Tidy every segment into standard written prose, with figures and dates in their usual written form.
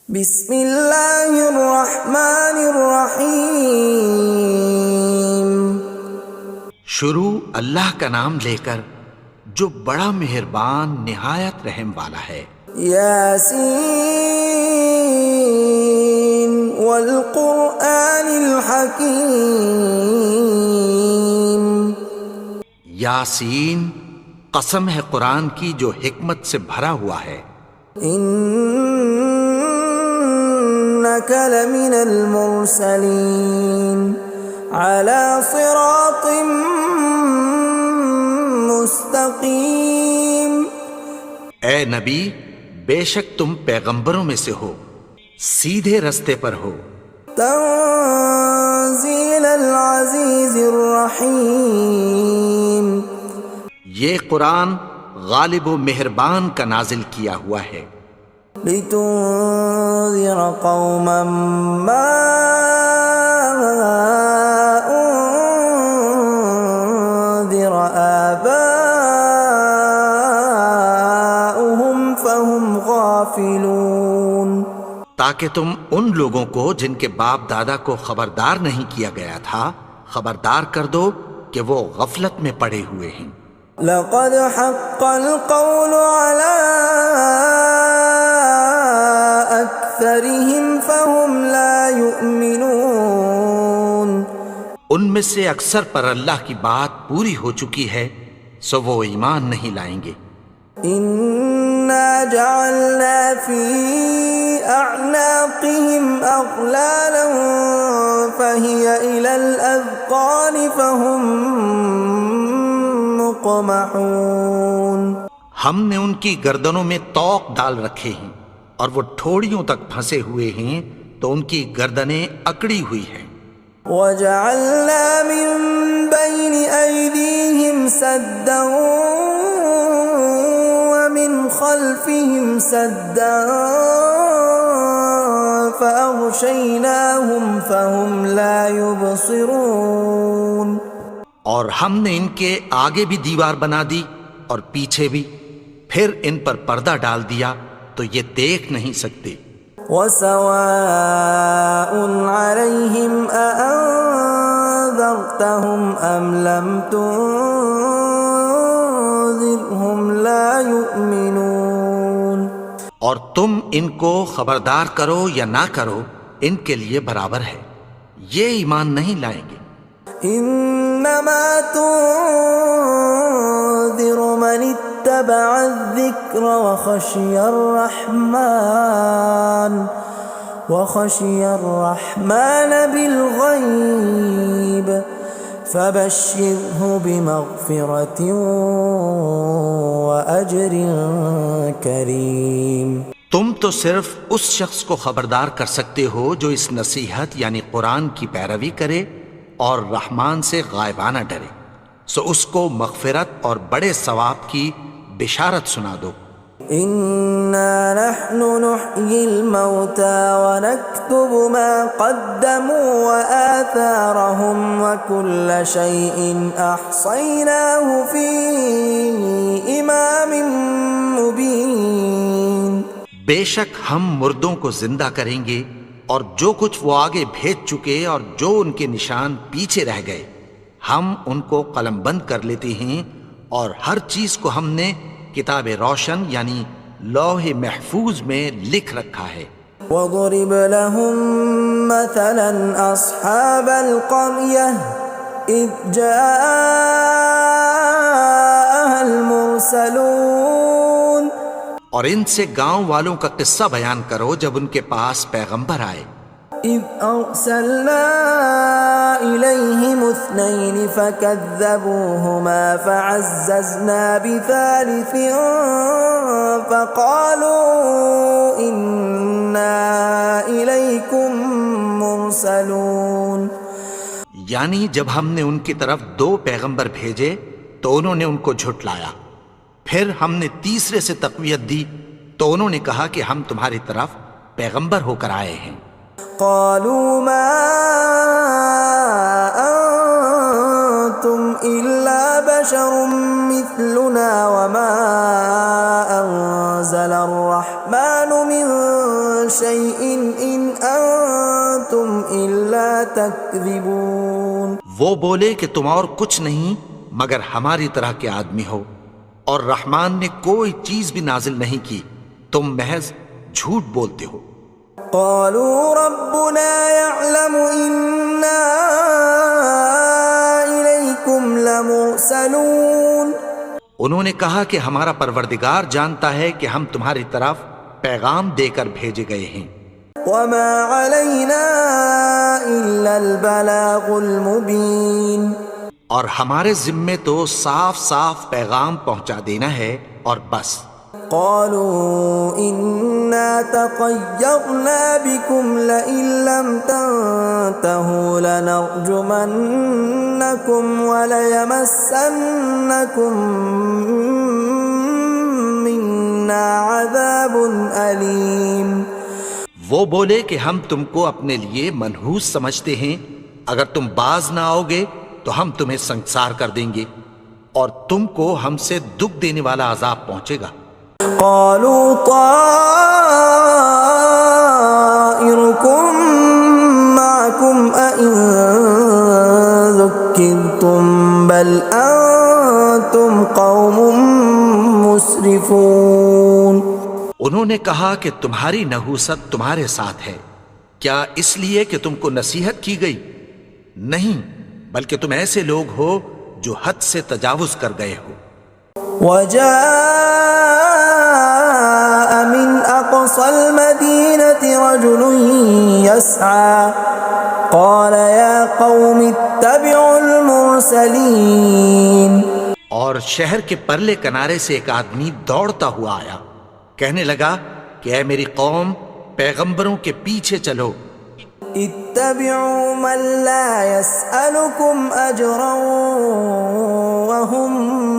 بسم اللہ الرحمن الرحیم۔ شروع اللہ کا نام لے کر جو بڑا مہربان نہایت رحم والا ہے۔ یاسین والقرآن الحکیم۔ یاسین، قسم ہے قرآن کی جو حکمت سے بھرا ہوا ہے۔ انک لمن المرسلین علی صراط مستقیم۔ اے نبی، بے شک تم پیغمبروں میں سے ہو، سیدھے رستے پر ہو۔ تنزیل العزیز الرحیم۔ یہ قرآن غالب و مہربان کا نازل کیا ہوا ہے۔ لتنذر قوما ما انذر آباؤهم فهم غافلون۔ تاکہ تم ان لوگوں کو جن کے باپ دادا کو خبردار نہیں کیا گیا تھا خبردار کر دو کہ وہ غفلت میں پڑے ہوئے ہیں۔ لقد حق القول على أكثرهم فهم لا يؤمنون۔ ان میں سے اکثر پر اللہ کی بات پوری ہو چکی ہے سو وہ ایمان نہیں لائیں گے۔ إنا جعلنا في أعناقهم أغلالا فهي إلى الأذقان فهم مقمحون۔ ہم نے ان کی گردنوں میں طوق ڈال رکھے ہیں اور وہ ٹھوڑیوں تک پھنسے ہوئے ہیں تو ان کی گردنیں اکڑی ہوئی ہیں۔ وَجَعَلْنَا مِن بَيْنِ أَيْدِيهِمْ سَدًّا وَمِنْ خَلْفِهِمْ سَدًّا فَأَغْشَيْنَاهُمْ فَهُمْ لَا يُبْصِرُونَ۔ اور ہم نے ان کے آگے بھی دیوار بنا دی اور پیچھے بھی، پھر ان پر پردہ ڈال دیا تو یہ دیکھ نہیں سکتے۔ وَسَوَاءٌ عَلَيْهِمْ أَأَنذَرْتَهُمْ أَمْ لَمْ تُنذِرْهُمْ لَا يُؤْمِنُونَ۔ اور تم ان کو خبردار کرو یا نہ کرو ان کے لیے برابر ہے، یہ ایمان نہیں لائیں گے۔ انما تنذر من اتبع الذکر وخشی الرحمن بالغیب فبشرہ بمغفرۃ واجر کریم۔ تم تو صرف اس شخص کو خبردار کر سکتے ہو جو اس نصیحت یعنی قرآن کی پیروی کرے اور رحمان سے غائبانہ ڈرے، سو اس کو مغفرت اور بڑے ثواب کی بشارت سنا دو۔ اِنَّا نَحْنُ نُحْيِي الْمَوْتَى وَنَكْتُبُ مَا قَدَّمُوا وَآثَارَهُمْ وَكُلَّ شَيْءٍ أَحْصَيْنَاهُ فِي إِمَامٍ مُبِينٍ۔ بے شک ہم مردوں کو زندہ کریں گے اور جو کچھ وہ آگے بھیج چکے اور جو ان کے نشان پیچھے رہ گئے ہم ان کو قلم بند کر لیتے ہیں، اور ہر چیز کو ہم نے کتاب روشن یعنی لوح محفوظ میں لکھ رکھا ہے۔ وَضُرِبْ لَهُم مَّثَلًا أَصْحَابَ الْقَرْيَةِ إِذْ جَاءَهَا الْمُرْسَلُونَ۔ اور ان سے گاؤں والوں کا قصہ بیان کرو جب ان کے پاس پیغمبر آئے۔ إِذْ أَرْسَلْنَا إِلَيْهِمُ اثْنَيْنِ فَكَذَّبُوهُمَا فَعَزَّزْنَا بِثَالِثٍ فَقَالُوا إِنَّا إِلَيْكُمْ مُرْسَلُونَ۔ یعنی جب ہم نے ان کی طرف دو پیغمبر بھیجے تو انہوں نے ان کو جھٹلایا، پھر ہم نے تیسرے سے تقویت دی تو انہوں نے کہا کہ ہم تمہاری طرف پیغمبر ہو کر آئے ہیں۔ قالوا ما أنتم إلا بشر مثلنا وما أنزل الرحمن من شيء إن أنتم إلا تكذبون. وہ بولے کہ تم اور کچھ نہیں مگر ہماری طرح کے آدمی ہو، اور رحمان نے کوئی چیز بھی نازل نہیں کی، تم محض جھوٹ بولتے ہو۔ قالوا ربنا يعلم إنا إليكم لمرسلون. انہوں نے کہا کہ ہمارا پروردگار جانتا ہے کہ ہم تمہاری طرف پیغام دے کر بھیجے گئے ہیں۔ وما علينا إلا البلاغ المبين. اور ہمارے ذمے تو صاف صاف پیغام پہنچا دینا ہے اور بس۔ قالوا إنا تطيرنا بكم لئن لم تنتهوا لنرجمنكم وليمسنكم منا عذاب أليم. وہ بولے کہ ہم تم کو اپنے لیے منحوس سمجھتے ہیں، اگر تم باز نہ آؤ گے تو ہم تمہیں سنسار کر دیں گے اور تم کو ہم سے دکھ دینے والا عذاب پہنچے گا۔ قالوا طائركم معكم أئن ذكرتم بل أنتم قوم مسرفون. انہوں نے کہا کہ تمہاری نحوست تمہارے ساتھ ہے، کیا اس لیے کہ تم کو نصیحت کی گئی؟ نہیں، بلکہ تم ایسے لوگ ہو جو حد سے تجاوز کر گئے ہو۔ وجاء من أقصى المدينة رجل يسعى قال يا قوم اتبعوا المرسلين. اور شہر کے پرلے کنارے سے ایک آدمی دوڑتا ہوا آیا، کہنے لگا کہ اے میری قوم، پیغمبروں کے پیچھے چلو۔ اتبعوا من لا يسألكم أجرا وهم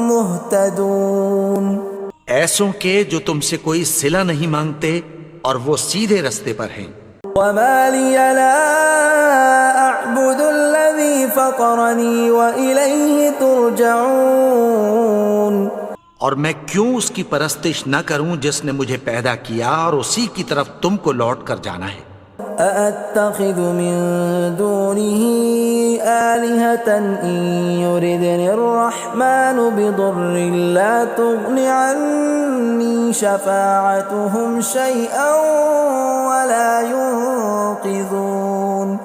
مهتدون. ایسوں کے جو تم سے کوئی صلہ نہیں مانگتے اور وہ سیدھے رستے پر ہیں۔ وما لي لا أعبد الذي فطرني وإليه ترجعون. اور میں کیوں اس کی پرستش نہ کروں جس نے مجھے پیدا کیا اور اسی کی طرف تم کو لوٹ کر جانا ہے۔ أأتخذ من دونه آلهة إن يردني الرحمن بضر لا تغن عني شفاعتهم شيئا ولا ينقذون.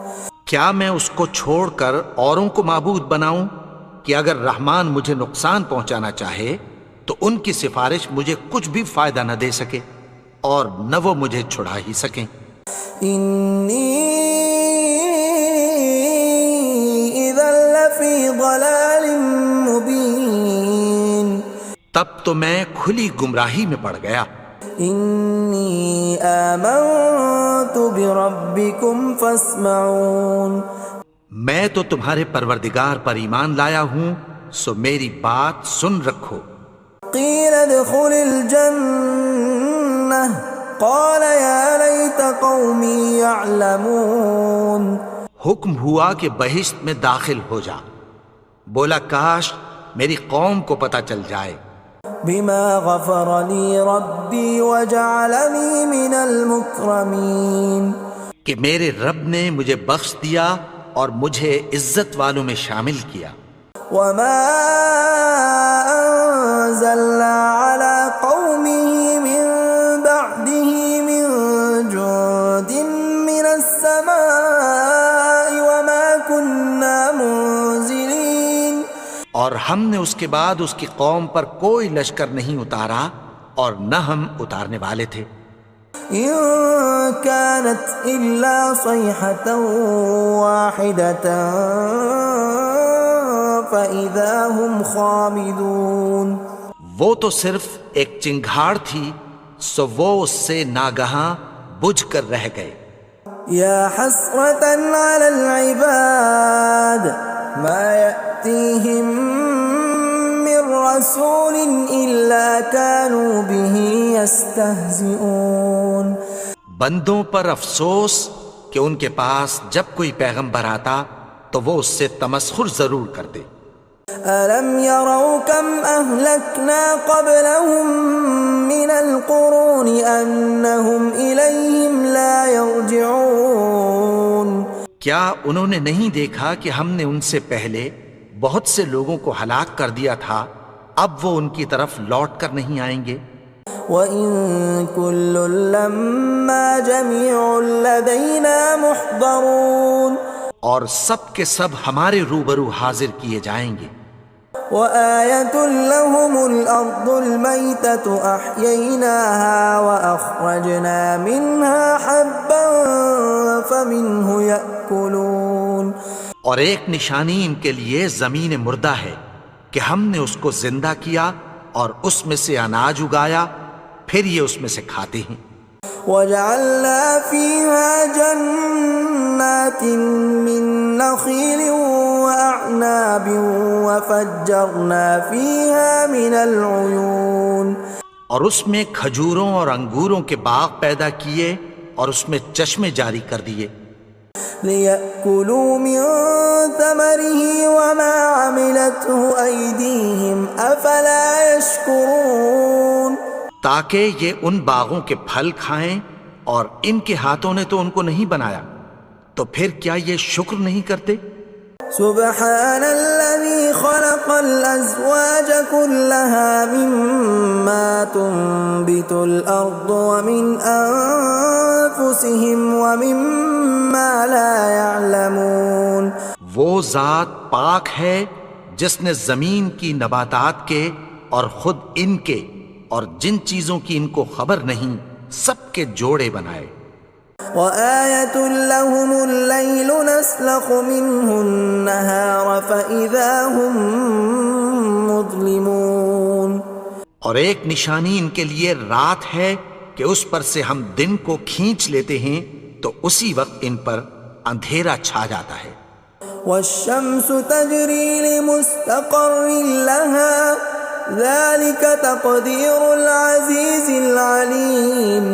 کیا میں اس کو چھوڑ کر اوروں کو معبود بناؤں کہ اگر رحمان مجھے نقصان پہنچانا چاہے تو ان کی سفارش مجھے کچھ بھی فائدہ نہ دے سکے اور نہ وہ مجھے چھڑا ہی سکیں۔ إني إذا لفي ضلال مبين. تب تو میں کھلی گمراہی میں پڑ گیا۔ إني آمنت بربكم فاسمعون. میں تو تمہارے پروردگار پر ایمان لایا ہوں، سو میری بات سن رکھو۔ قيل ادخل الجنة قال يا ليت قومي يعلمون. حکم ہوا کہ بہشت میں داخل ہو جا، بولا کاش میری قوم کو پتہ چل جائے۔ بما غفر لي ربي وجعلني من المكرمين. کہ میرے رب نے مجھے بخش دیا اور مجھے عزت والوں میں شامل کیا۔ وما أنزلنا على قومه من بعده من جند من السماء وما كنا منزلين. اور ہم نے اس کے بعد اس کی قوم پر کوئی لشکر نہیں اتارا اور نہ ہم اتارنے والے تھے۔ إن كانت إلا صيحة واحدة فإذا هم خامدون. وہ تو صرف ایک چنگھاڑ تھی، سو وہ اس سے ناگہاں بجھ کر رہ گئے۔ يا حسرة على العباد ما يأتيهم من رسول إلا كانوا به يستهزئون. بندوں پر افسوس کہ ان کے پاس جب کوئی پیغمبر آتا تو وہ اس سے تمسخر ضرور کرتے۔ أَلَمْ يَرَوْا كَمْ أَهْلَكْنَا قَبْلَهُمْ مِنَ الْقُرُونِ أَنَّهُمْ إِلَيْهِمْ لَا يَرْجِعُونَ کیا انہوں نے نہیں دیکھا کہ ہم نے ان سے پہلے بہت سے لوگوں کو ہلاک کر دیا تھا، اب وہ ان کی طرف لوٹ کر نہیں آئیں گے؟ وَإِن كُلٌّ لَّمَّا جَمِيعٌ لَّدَيْنَا مُحْضَرُونَ اور سب کے سب ہمارے روبرو حاضر کیے جائیں گے۔ وَآيَةٌ لَّهُمُ الْأَرْضُ الْمَيْتَةُ أَحْيَيْنَاهَا وَأَخْرَجْنَا مِنْهَا حَبًّا فَمِنْهُ يَأْكُلُونَ اور ایک نشانی ان کے لیے زمین مردہ ہے کہ ہم نے اس کو زندہ کیا اور اس میں سے اناج اگایا، پھر یہ اس میں سے کھاتے ہیں۔ وَجَعَلْنَا فِيهَا جَنَّاتٍ مِّن نَّخِيلٍ وَأَعْنَابٍ وَفَجَّرْنَا فِيهَا مِنَ الْعُيُونِ اور اس میں کھجوروں اور انگوروں کے باغ پیدا کیے اور اس میں چشمے جاری کر دیے، لِيَأْكُلُوا مِن ثَمَرِهِ وَمَا عَمِلَتْهُ أَيْدِيهِمْ أَفَلَا يَشْكُرُونَ تاکہ یہ ان باغوں کے پھل کھائیں، اور ان کے ہاتھوں نے تو ان کو نہیں بنایا، تو پھر کیا یہ شکر نہیں کرتے؟ سبحان الذي خلق الأزواج كلها مما تنبت الأرض ومن أنفسهم ومما لا يعلمون وہ ذات پاک ہے جس نے زمین کی نباتات کے اور خود ان کے اور جن چیزوں کی ان کو خبر نہیں سب کے جوڑے بنائے۔ وَآيَةٌ لَّهُمُ اللَّيْلُ نَسْلَخُ مِنْهُ النَّهَارَ فَإِذَا هُمْ مُظْلِمُونَ اور ایک نشانی ان کے لیے رات ہے کہ اس پر سے ہم دن کو کھینچ لیتے ہیں تو اسی وقت ان پر اندھیرا چھا جاتا ہے۔ وَالشَّمْسُ تَجْرِي لِمُسْتَقَرٍّ لَّهَا ذَلِكَ تَقْدِيرُ الْعَزِيزِ الْعَلِيمِ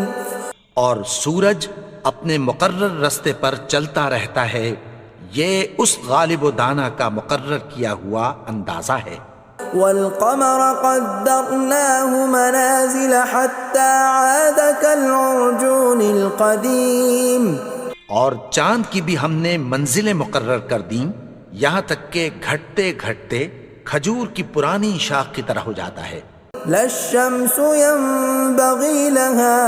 اور سورج اپنے مقرر رستے پر چلتا رہتا ہے، یہ اس غالب و دانا کا مقرر کیا ہوا اندازہ ہے۔ وَالْقَمَرَ قَدَّرْنَاهُ مَنَازِلَ حَتَّى عَادَ كَالْعُرْجُونِ الْقَدِيمِ اور چاند کی بھی ہم نے منزلیں مقرر کر دیں، یہاں تک کہ گھٹتے گھٹتے کھجور کی پرانی شاخ کی طرح ہو جاتا ہے۔ لا الشمس ينبغي لها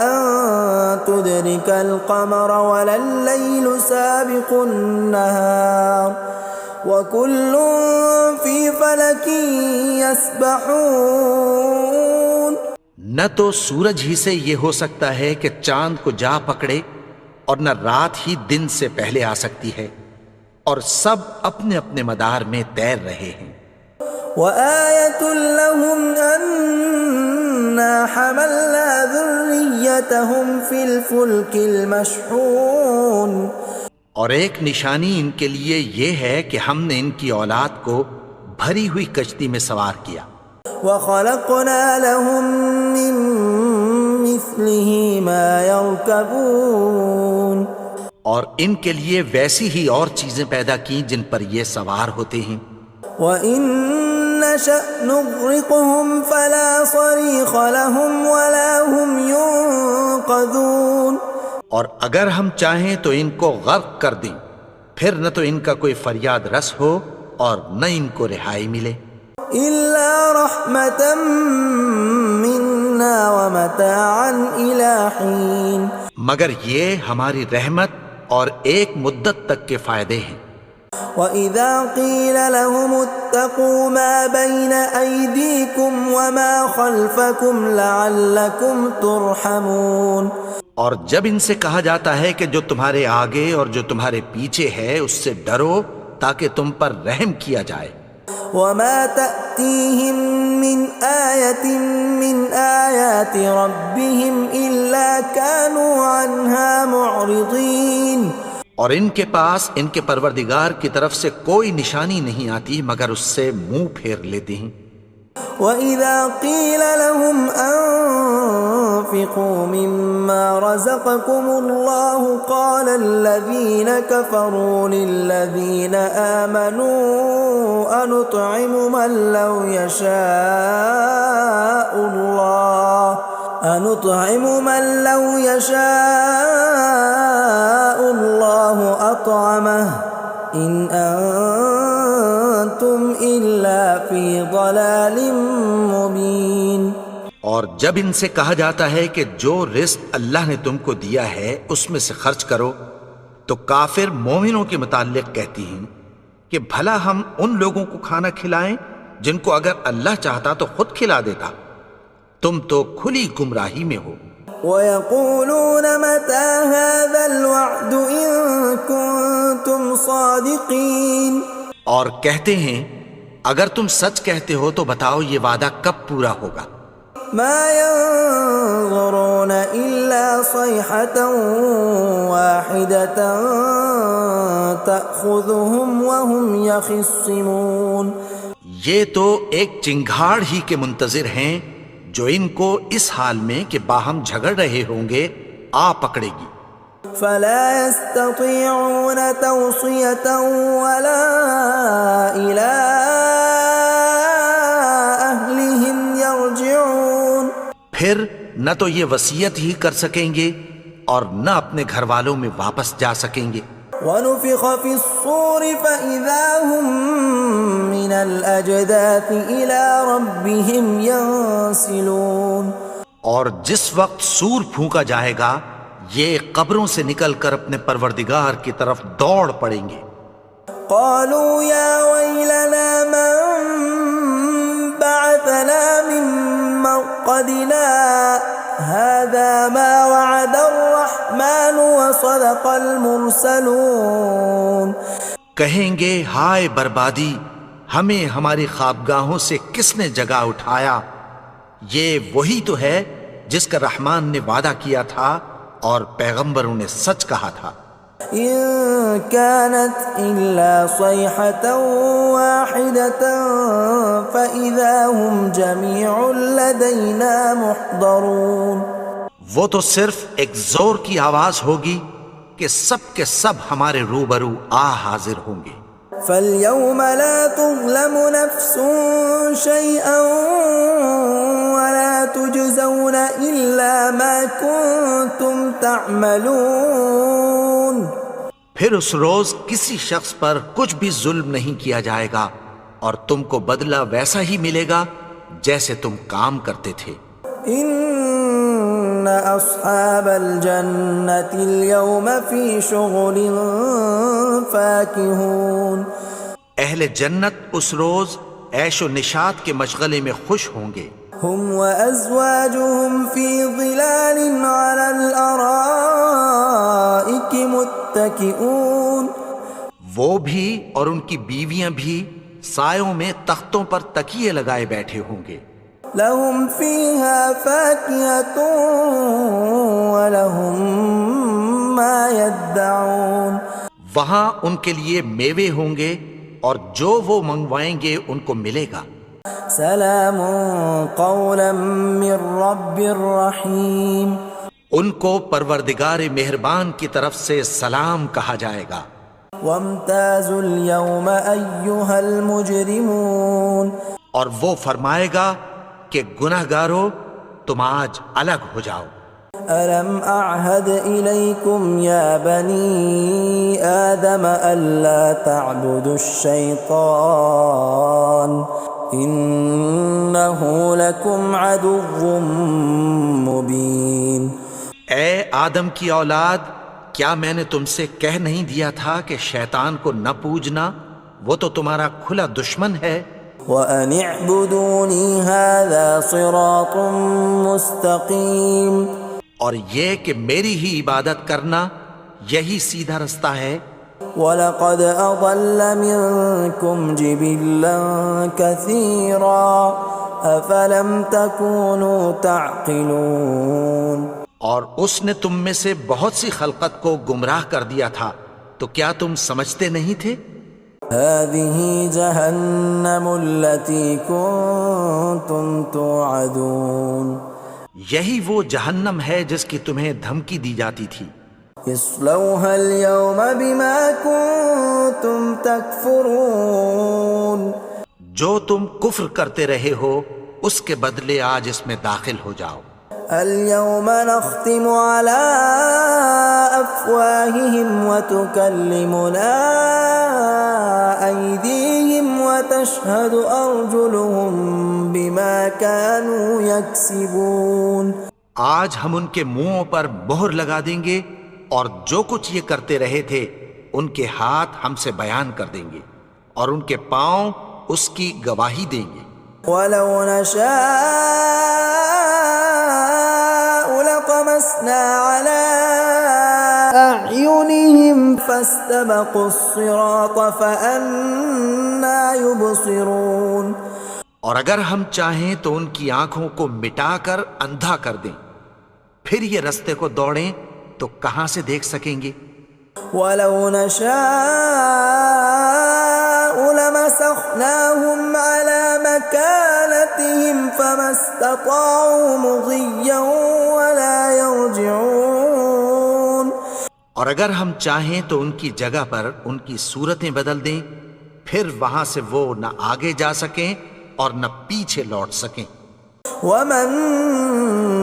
أن تدرك القمر ولا الليل سابق النهار وكل في فلك يسبحون نہ تو سورج ہی سے یہ ہو سکتا ہے کہ چاند کو جا پکڑے، اور نہ رات ہی دن سے پہلے آ سکتی ہے، اور سب اپنے اپنے مدار میں تیر رہے ہیں۔ وَآيَةٌ لَّهُمْ أَنَّا حَمَلْنَا ذُرِّيَّتَهُمْ فِي الْفُلْكِ الْمَشْحُونِ اور ایک نشانی ان کے لیے یہ ہے کہ ہم نے ان کی اولاد کو بھری ہوئی کشتی میں سوار کیا۔ وَخَلَقْنَا لَهُم مِّن مِّثْلِهِ مَا يَرْكَبُونَ اور ان کے لیے ویسی ہی اور چیزیں پیدا کی جن پر یہ سوار ہوتے ہیں۔ وَإِن نَّشَأْ نُغْرِقْهُمْ فَلَا صَرِيخَ لَهُمْ وَلَا هُمْ يُنقَذُونَ اور اگر ہم چاہیں تو ان کو غرق کر دیں، پھر نہ تو ان کا کوئی فریاد رس ہو اور نہ ان کو رہائی ملے۔ إِلَّا رَحْمَةً مِّنَّا وَمَتَاعًا إِلَىٰ حِينٍ مگر یہ ہماری رحمت اور ایک مدت تک کے فائدے ہیں۔ وَإِذَا قِيلَ لَهُمُ اتَّقُوا مَا بَيْنَ أَيْدِيكُمْ وَمَا خَلْفَكُمْ لَعَلَّكُمْ تُرْحَمُونَ اور جب ان سے کہا جاتا ہے کہ جو تمہارے آگے اور جو تمہارے پیچھے ہے اس سے ڈرو تاکہ تم پر رحم کیا جائے۔ وَمَا تَأْتِيهِم مِّنْ آيَةٍ مِّنْ آيَاتِ رَبِّهِمْ إِلَّا كَانُوا عَنْهَا مُعْرِضِينَ اور ان کے پاس ان کے پروردگار کی طرف سے کوئی نشانی نہیں آتی مگر اس سے منہ پھیر لیتے ہیں۔ وَإِذَا قِيلَ لَهُمْ وأنفقوا مما رزقكم الله قال الذين كفروا للذين آمنوا أنطعم من لو يشاء الله أطعمه إن أنتم إلا في ضلال مبين۔ اور جب ان سے کہا جاتا ہے کہ جو رزق اللہ نے تم کو دیا ہے اس میں سے خرچ کرو، تو کافر مومنوں کے متعلق کہتی ہیں کہ بھلا ہم ان لوگوں کو کھانا کھلائیں جن کو اگر اللہ چاہتا تو خود کھلا دیتا، تم تو کھلی گمراہی میں ہو۔ وَيَقُولُونَ مَتَى هَذَا الْوَعْدُ إِن كُنتُمْ صَادِقِينَ، اور کہتے ہیں اگر تم سچ کہتے ہو تو بتاؤ یہ وعدہ کب پورا ہوگا۔ مَا يَنظُرُونَ إِلَّا صَيْحَةً وَاحِدَةً تَأْخُذُهُمْ وَهُمْ يَخِصِّمُونَ، یہ تو ایک چنگھاڑ ہی کے منتظر ہیں جو ان کو اس حال میں کہ باہم جھگڑ رہے ہوں گے آ پکڑے گی۔ فَلَا يَسْتَطِيعُونَ تَوْصِيَةً وَلَا إِلَىٰ أَهْلِهِمْ يَرْجِعُونَ، پھر نہ تو یہ وصیت ہی کر سکیں گے اور نہ اپنے گھر والوں میں واپس جا سکیں گے۔ وَنُفِخَ فِي الصُّورِ فَإِذَا هُم مِّنَ الْأَجْدَاثِ إِلَىٰ رَبِّهِمْ يَنسِلُونَ، اور جس وقت سور پھونکا جائے گا یہ قبروں سے نکل کر اپنے پروردگار کی طرف دوڑ پڑیں گے۔ قالوا يا ويلنا من بعثنا من مرقدنا هذا ما وعد الرحمن وصدق المرسلون، کہیں گے ہائے بربادی، ہمیں ہماری خوابگاہوں سے کس نے جگا اٹھایا، یہ وہی تو ہے جس کا رحمان نے وعدہ کیا تھا اور پیغمبروں نے سچ کہا تھا۔ إن كانت إلا صيحة واحدة فإذا هم جميع لدينا محضرون، وہ تو صرف ایک زور کی آواز ہوگی کہ سب کے سب ہمارے روبرو آ حاضر ہوں گے۔ فاليوم لا تظلم نفس شيئا ولا تجزون إلا ما كنتم تعملون، پھر اس روز کسی شخص پر کچھ بھی ظلم نہیں کیا جائے گا اور تم کو بدلہ ویسا ہی ملے گا جیسے تم کام کرتے تھے۔ ان اصحاب الجنة اليوم في شغل فاكهون، اہل جنت اس روز عیش و نشاط کے مشغلے میں خوش ہوں گے۔ هم وازواجهم في ظلال على الارائك متكئون، وہ بھی اور ان کی بیویاں بھی سایوں میں تختوں پر تکیے لگائے بیٹھے ہوں گے۔ لهم فيها فاكهة ولهم ما يدعون، وہاں ان کے لیے میوے ہوں گے اور جو وہ منگوائیں گے ان کو ملے گا۔ سلام قولا من رب رحیم، ان کو پروردگار مہربان کی طرف سے سلام کہا جائے گا۔ وامتازوا اليوم ایھا المجرمون، اور وہ فرمائے گا کہ گنہگارو تم آج الگ ہو جاؤ۔ ألم أعهد إليكم يا بني آدم ألا تعبدوا الشيطان إنه لكم عدو مبين، اے آدم کی اولاد، کیا میں نے تم سے کہہ نہیں دیا تھا کہ شیطان کو نہ پوجنا، وہ تو تمہارا کھلا دشمن ہے۔ وَأَنِ اعْبُدُونِي هَذَا صِرَاطٌ مُسْتَقِيمٌ، اور یہ کہ میری ہی عبادت کرنا یہی سیدھا رستہ ہے۔ وَلَقَدْ أَضَلَّ مِنْكُمْ جِبِلًّا كَثِيرًا أَفَلَمْ تَكُونُوا تَعْقِلُونَ، اور اس نے تم میں سے بہت سی خلقت کو گمراہ کر دیا تھا، تو کیا تم سمجھتے نہیں تھے؟ هَذِهِ جَهَنَّمُ الَّتِي كُنْتُمْ تُوعَدُونَ، یہی وہ جہنم ہے جس کی تمہیں دھمکی دی جاتی تھی. اصلوها اليوم بما كنتم تكفرون. جو تم کفر کرتے رہے ہو اس کے بدلے آج اس میں داخل ہو جاؤ. اليوم نختم على أفواههم وتكلمنا أيديهم وتشهد أرجلهم بما كانوا يكسبون. آج ہم ان کے منہوں پر مہر لگا دیں گے اور جو کچھ یہ کرتے رہے تھے ان کے ہاتھ ہم سے بیان کر دیں گے اور ان کے پاؤں اس کی گواہی دیں گے. ولو نشاء لطمسنا على أعينهم فاستبقوا الصراط فأنى يبصرون. اور اگر ہم چاہیں تو ان کی آنکھوں کو مٹا کر اندھا کر دیں، پھر یہ رستے کو دوڑیں تو کہاں سے دیکھ سکیں گے. ولو نشاء لمسخناهم على مكانتهم فما استطاعوا مضيا ولا يرجعون. اور اگر ہم چاہیں تو ان کی جگہ پر ان کی صورتیں بدل دیں، پھر وہاں سے وہ نہ آگے جا سکیں اور نہ پیچھے لوٹ سکیں. ومن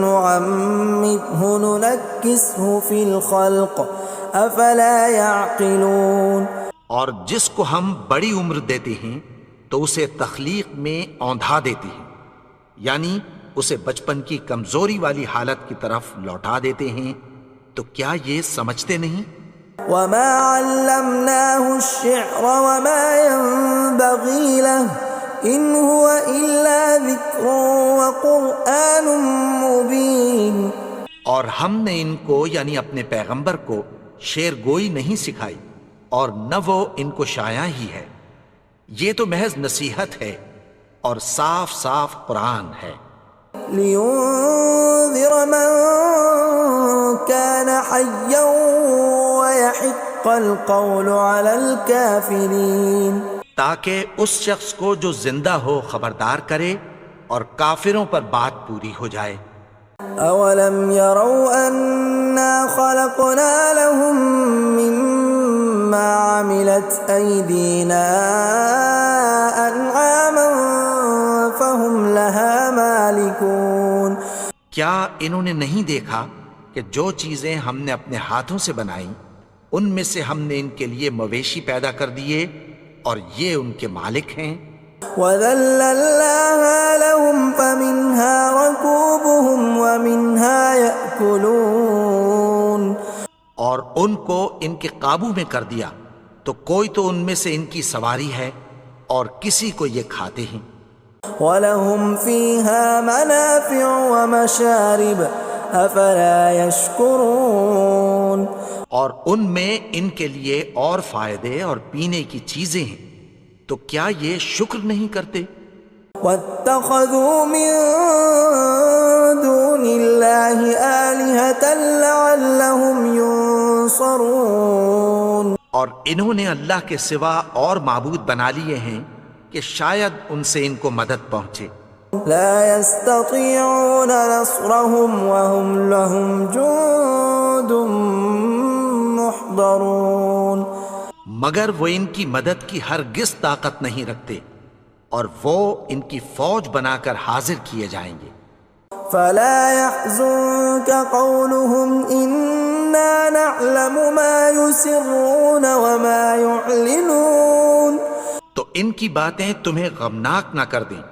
نعمره ننكسه في الخلق افلا يعقلون. اور جس کو ہم بڑی عمر دیتے ہیں تو اسے تخلیق میں اوندھا دیتے ہیں، یعنی اسے بچپن کی کمزوری والی حالت کی طرف لوٹا دیتے ہیں. تو کیا یہ سمجھتے نہیں؟ وما علمناه الشعر وما ينبغي له ان هو الا ذکر وقرآن مبین. اور ہم نے ان کو یعنی اپنے پیغمبر کو شعر گوئی نہیں سکھائی اور نہ وہ ان کو شایع ہی ہے، یہ تو محض نصیحت ہے اور صاف صاف قرآن ہے. لينذر من كان حيا ويحق القول على الكافرين. تاکہ اس شخص کو جو زندہ ہو خبردار کرے اور کافروں پر بات پوری ہو جائے. اولم يروا انا خلقنا لهم مما عملت ايدينا انعاما فهم لها مالكون. کیا انہوں نے نہیں دیکھا کہ جو چیزیں ہم نے اپنے ہاتھوں سے بنائیں ان میں سے ہم نے ان کے لیے مویشی پیدا کر دیے اور یہ ان کے مالک ہیں. وَذَلَّلْنَاهَا لَهُمْ فَمِنْهَا رَكُوبُهُمْ وَمِنْهَا يَأْكُلُونَ. اور ان کو ان کے قابو میں کر دیا تو کوئی تو ان میں سے ان کی سواری ہے اور کسی کو یہ کھاتے ہیں. وَلَهُمْ فِيهَا مَنَافِعُ وَمَشَارِبُ أَفَلَا يَشْكُرُونَ. اور ان میں ان کے لیے اور فائدے اور پینے کی چیزیں ہیں، تو کیا یہ شکر نہیں کرتے؟ وَاتَّخَذُوا مِن دُونِ اللَّهِ آلِهَةً لَعَلَّهُمْ يُنصَرُونَ. اور انہوں نے اللہ کے سوا اور معبود بنا لیے ہیں کہ شاید ان سے ان کو مدد پہنچے. لا يستطيعون نصرهم وهم لهم جند محضرون. مگر وہ ان کی مدد کی ہرگز طاقت نہیں رکھتے اور وہ ان کی فوج بنا کر حاضر کیے جائیں گے. فلا يحزنك قولهم إنا نعلم ما يسرون وما يعلنون. تو ان کی باتیں تمہیں غمناک نہ کر دیں،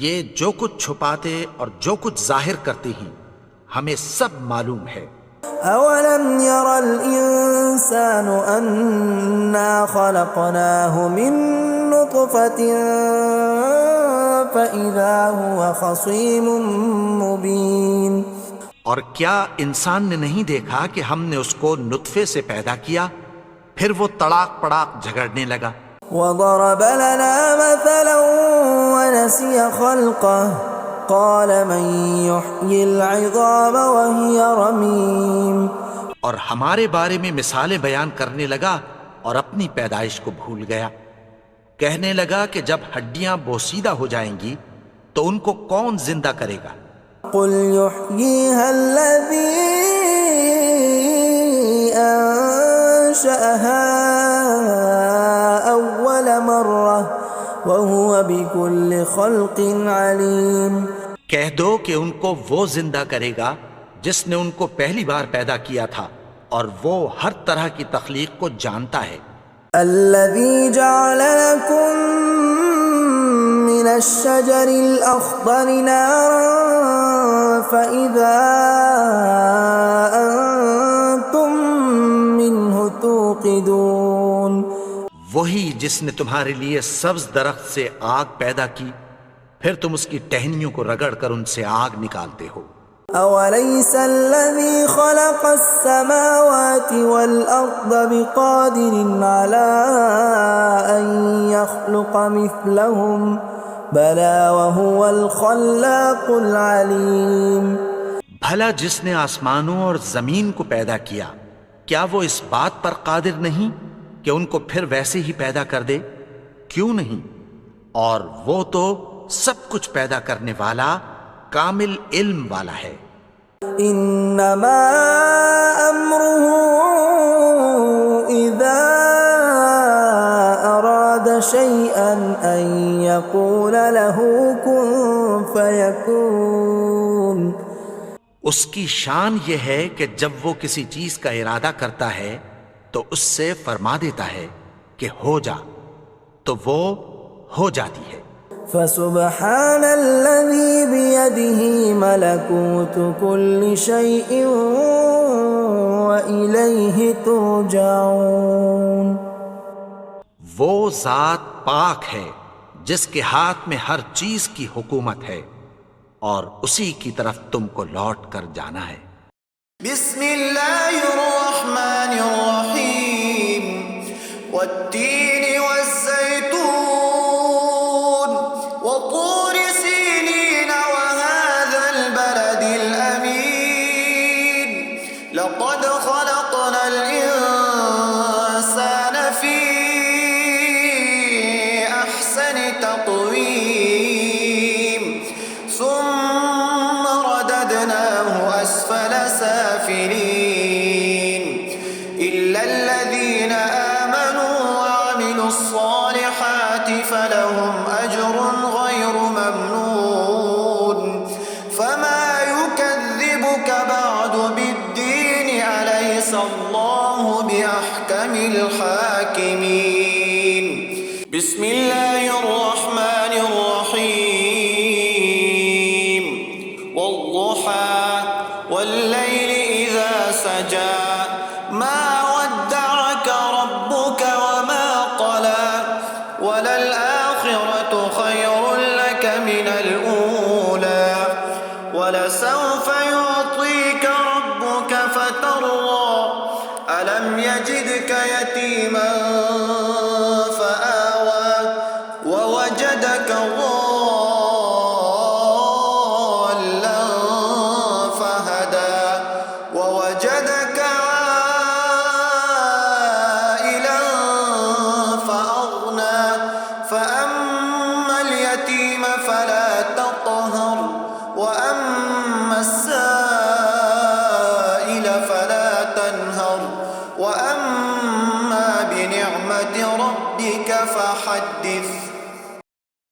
یہ جو کچھ چھپاتے اور جو کچھ ظاہر کرتے ہیں ہمیں سب معلوم ہے. أولم ير الإنسان أنا خلقناه من نطفة فإذا هو خصيم مبين. اور کیا انسان نے نہیں دیکھا کہ ہم نے اس کو نطفے سے پیدا کیا پھر وہ تڑاک پڑاک جھگڑنے لگا. وضرب لنا مثلا ونسي خلقه قال من يحيي العظام وهي رميم. اور ہمارے بارے میں مثالیں بیان کرنے لگا اور اپنی پیدائش کو بھول گیا. کہنے لگا کہ جب ہڈیاں بوسیدہ ہو جائیں گی تو ان کو کون زندہ کرے گا قل يحييها الذي أنشأها أول مرة وهو بكل خلق عليم. کہہ دو کہ ان کو وہ زندہ کرے گا جس نے ان کو پہلی بار پیدا کیا تھا اور وہ ہر طرح کی تخلیق کو جانتا ہے. الذي جعل لكم من الشجر الأخضر نارا فإذا أنتم منه توقدون. وہی جس نے تمہارے لیے سبز درخت سے آگ پیدا کی پھر تم اس کی ٹہنیوں کو رگڑ کر ان سے آگ نکالتے ہو. أوليس الذي خلق السماوات والأرض بقادر على أن يخلق مثلهم بلى وهو الخلاق العليم. بھلا جس نے آسمانوں اور زمین کو پیدا کیا کیا وہ اس بات پر قادر نہیں کہ ان کو پھر ویسے ہی پیدا کر دے؟ کیوں نہیں؟ اور وہ تو سب کچھ پیدا کرنے والا کامل علم والا ہے. انما امره اذا اراد شيئا ان يقول له كن فيكون. اس کی شان یہ ہے کہ جب وہ کسی چیز کا ارادہ کرتا ہے تو اس سے فرما دیتا ہے کہ ہو جا تو وہ ہو جاتی ہے. فسبحان الذي بيده ملكوت كل شيء وإليه ترجعون. وہ ذات پاک ہے جس کے ہاتھ میں ہر چیز کی حکومت ہے اور اسی کی طرف تم کو لوٹ کر جانا ہے. بسم اللہ الرحمن الرحیم والتین والزیتون وطور سینین وهذا البلد الامین لقد خلقنا الانسان فی احسن تقویم ثم رددناه اسفل سافلين إلا الذين آمنوا وعملوا الصالحات فلهم أجر غير ممنون فما يكذبك بعد بالدين أليس الله بأحكم الحاكمين. بسم الله الرحمن الرحيم والضحى والليل إذا سجى ما ودعك ربك وما قلى وللآخرة خير لك من الأولى ولسوف يعطيك ربك فترضى ألم يجدك يتيما فآوى ووجدك ضالا فهدى ووجدك عائلا فأغنى فأما اليتيم فلا تقهر وأما السائل فلا تنهر وأما بنعمة ربك فحدث.